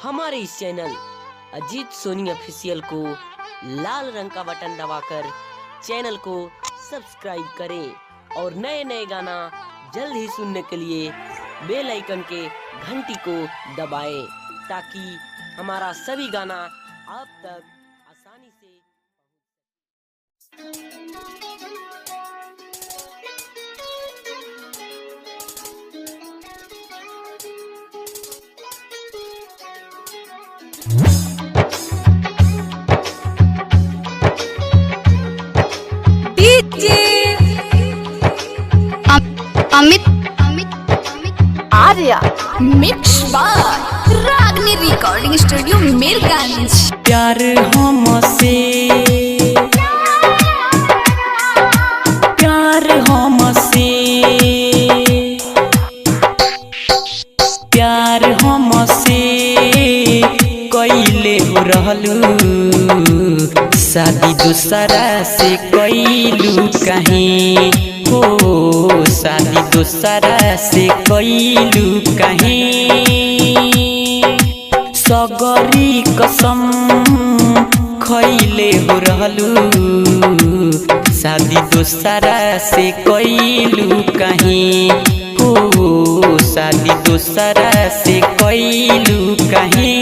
हमारे इस चैनल अजीत सोनी ऑफिशियल को लाल रंग का बटन दबाकर चैनल को सब्सक्राइब करें और नए नए गाना जल्द ही सुनने के लिए बेल आइकन के घंटी को दबाएं ताकि हमारा सभी गाना आप तक आसानी से अमित आर्या मिक्स बाय रागनी रिकॉर्डिंग स्टूडियो मीरगंज। प्यार हमसे कैले हो रहलू शादी दूसरा से कैलू कहीं हो शादी दूसरा से कैलू कहीं सगरी कसम खैले हो रहलू शादी दूसरा से कैलू कहीं हो शादी दूसरा से कैलू कहीं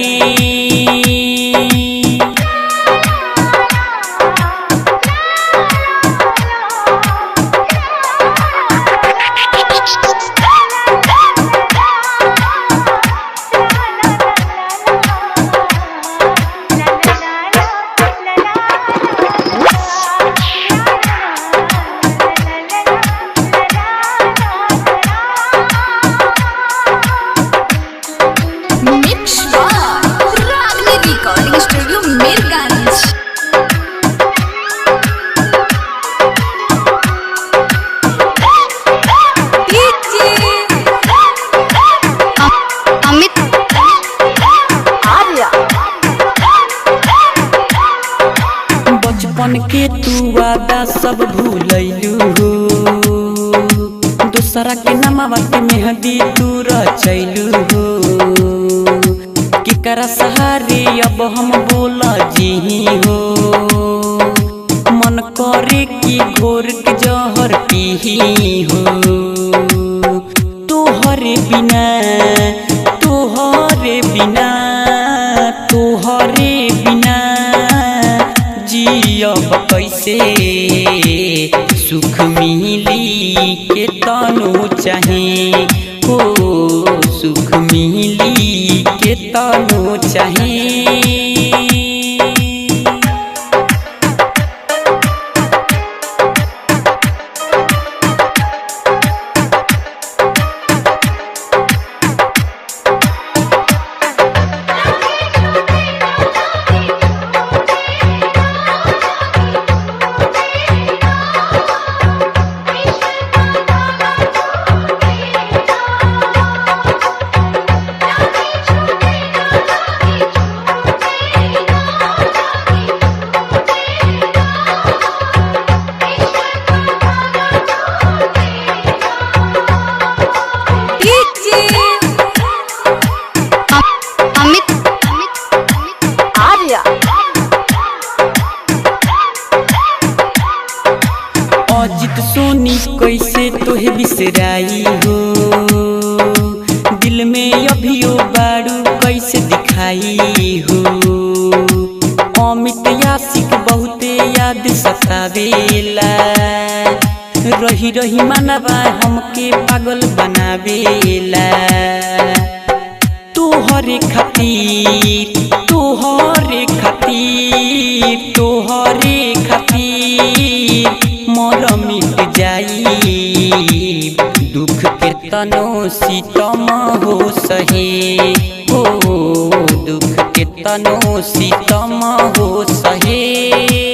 बचपन के तू वादा सब भूलैलू दूसरा के नमवा के मेहंदी तू रचैलू केकरा सहारे अब हम बोला जी हो मन करे कि घोर के जहर पीही हो तोहरे बिना तोहरे बिना तोहरे बिना जियब कैसे सुख मिली के तनु चाहे हो सुख मिली के तनु चाहे अजित सोनी कैसे तोहे बिसराई हो दिल में अभियो बारू कैसे दिखाई हो अमित यासिक बहुते याद सतावेला रही रही मनवा हमके पागल बनावेला तोहरे खातिर तोहरे खातिर तोहरे खातिर मोर मिट जाई दुख के तनो सीतम हो सहे हो दुख के तनो सीतम हो सहे।